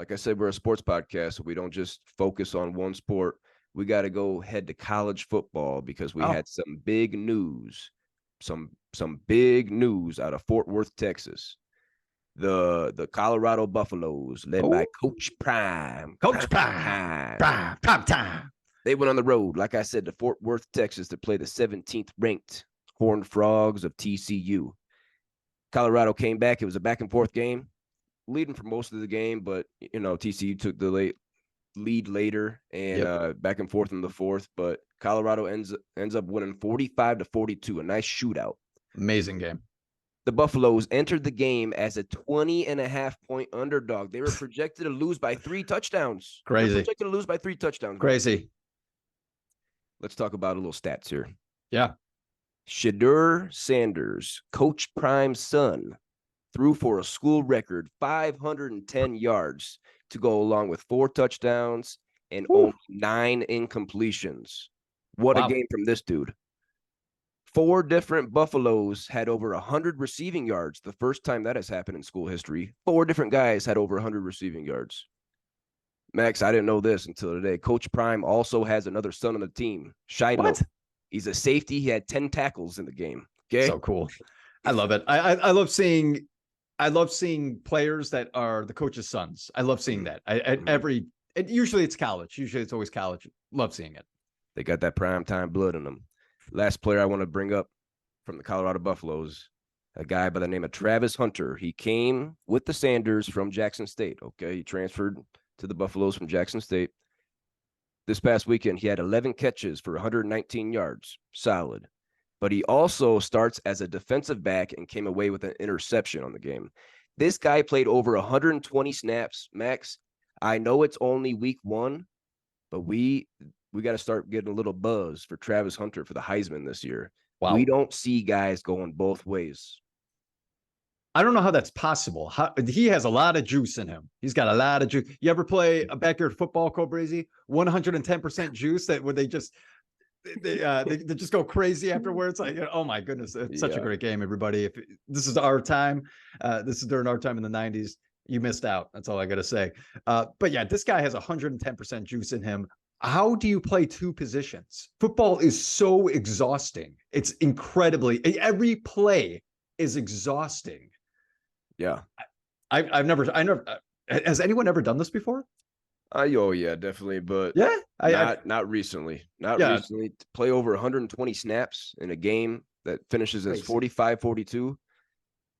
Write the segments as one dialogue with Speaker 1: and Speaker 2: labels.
Speaker 1: like I said, we're a sports podcast, so we don't just focus on one sport. We got to go head to college football because we
Speaker 2: Oh,
Speaker 1: had some big news, some big news out of Fort Worth, Texas. The Colorado Buffaloes, led by
Speaker 2: oh,
Speaker 1: Coach Prime.
Speaker 2: Coach Prime,
Speaker 1: Prime.
Speaker 2: Prime time.
Speaker 1: They went on the road, like I said, to Fort Worth, Texas, to play the 17th ranked Horned Frogs of TCU. Colorado came back. It was a back and forth game, leading for most of the game, but TCU took the lead later and
Speaker 2: Yep,
Speaker 1: back and forth in the fourth. But Colorado ends up winning 45-42, a nice shootout.
Speaker 2: amazing game.
Speaker 1: The Buffaloes entered the game as a 20.5-point underdog. They were projected to lose by 3 touchdowns. They're
Speaker 2: Crazy,
Speaker 1: projected to lose by 3 touchdowns.
Speaker 2: crazy.
Speaker 1: Let's talk about a little stats here.
Speaker 2: Yeah.
Speaker 1: Shadur Sanders, Coach Prime's son, threw for a school record 510 yards to go along with 4 touchdowns and only 9 incompletions. What a game from this dude. 4 different Buffaloes had over 100 receiving yards. The first time that has happened in school history. 4 different guys had over 100 receiving yards. Max, I didn't know this until today. Coach Prime also has another son on the team, Shiloh.
Speaker 2: What?
Speaker 1: He's a safety. He had 10 tackles in the game. Okay.
Speaker 2: So cool. I love it. I love seeing players that are the coach's sons. I love seeing that. Usually it's college. Usually it's always college. Love seeing it.
Speaker 1: They got that prime time blood in them. Last player I want to bring up from the Colorado Buffaloes, a guy by the name of Travis Hunter. He came with the Sanders from Jackson State. Okay. He transferred to the Buffaloes from Jackson State. This past weekend, he had 11 catches for 119 yards. Solid. But he also starts as a defensive back and came away with an interception on the game. This guy played over 120 snaps, Max. I know it's only week 1, but we got to start getting a little buzz for Travis Hunter for the Heisman this year.
Speaker 2: Wow.
Speaker 1: We don't see guys going both ways.
Speaker 2: I don't know how that's possible. He has a lot of juice in him. He's got a lot of juice. You ever play a backyard football, Cobrazy? 110% juice that would they just go crazy afterwards. Like, oh my goodness, it's such a great game, everybody. If this is our time, this is during our time in the 90s. You missed out. That's all I got to say. But yeah, this guy has 110% juice in him. How do you play 2 positions? Football is so exhausting. It's incredibly, every play is exhausting.
Speaker 1: Yeah.
Speaker 2: I never, has anyone ever done this before?
Speaker 1: Oh yeah, definitely. But
Speaker 2: yeah,
Speaker 1: not recently. Recently. To play over 120 snaps in a game that finishes as 45-42.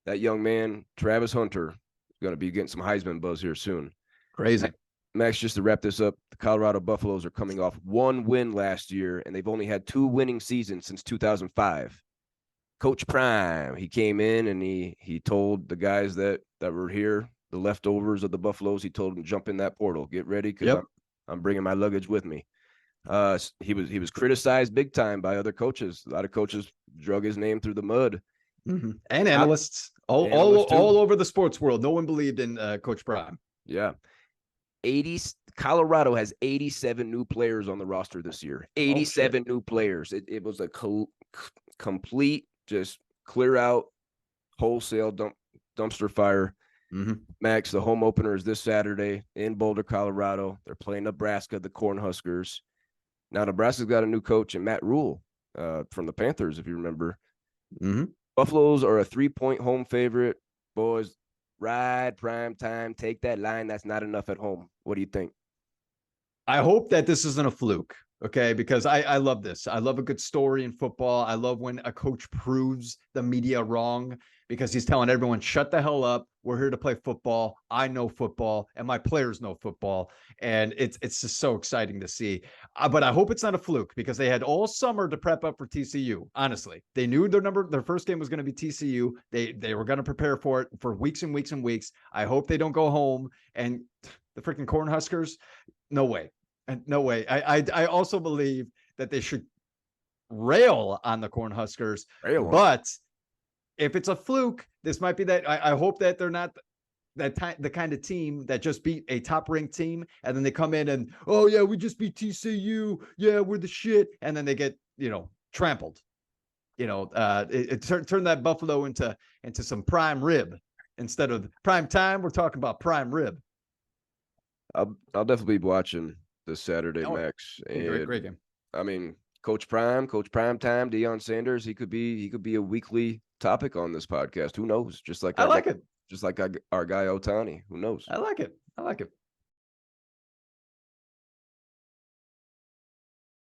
Speaker 1: That young man, Travis Hunter, is going to be getting some Heisman buzz here soon.
Speaker 2: Crazy.
Speaker 1: Max, just to wrap this up, the Colorado Buffaloes are coming off 1 win last year, and they've only had 2 winning seasons since 2005. Coach Prime, he came in and he told the guys that were here, the leftovers of the Buffaloes, he told them, jump in that portal, get ready, because I'm bringing my luggage with me. He was criticized big time by other coaches. A lot of coaches drug his name through the mud.
Speaker 2: Mm-hmm. And analysts, all over the sports world. No one believed in Coach Prime.
Speaker 1: Yeah. Colorado has 87 new players on the roster this year. 87 new players. It was a complete, just clear out, wholesale dumpster fire.
Speaker 2: Mm-hmm.
Speaker 1: Max, the home opener is this Saturday in Boulder, Colorado. They're playing Nebraska, the Cornhuskers. Now, Nebraska's got a new coach in Matt Rule from the Panthers, if you remember.
Speaker 2: Mm-hmm.
Speaker 1: Buffaloes are a 3-point home favorite. Boys, ride prime time. Take that line. That's not enough at home. What do you think?
Speaker 2: I hope that this isn't a fluke. Okay, because I love this. I love a good story in football. I love when a coach proves the media wrong because he's telling everyone, shut the hell up. We're here to play football. I know football and my players know football. And it's just so exciting to see. But I hope it's not a fluke because they had all summer to prep up for TCU. Honestly, they knew their first game was going to be TCU. They were going to prepare for it for weeks and weeks and weeks. I hope they don't go home and the freaking Cornhuskers. No way. And no way. I also believe that they should rail on the Cornhuskers. But if it's a fluke, this might be that. I hope that they're not the kind of team that just beat a top-ranked team, and then they come in and, oh yeah, we just beat TCU. Yeah, we're the shit, and then they get trampled. Turn that Buffalo into some prime rib instead of prime time. We're talking about prime rib.
Speaker 1: I'll definitely be watching this Saturday,
Speaker 2: Oh,
Speaker 1: Max.
Speaker 2: yeah, great,
Speaker 1: And
Speaker 2: great game.
Speaker 1: I mean, Coach Prime Time, Deion Sanders. He could be a weekly topic on this podcast. Who knows?
Speaker 2: I like it.
Speaker 1: Just like our guy Otani. Who knows?
Speaker 2: I like it. I like it.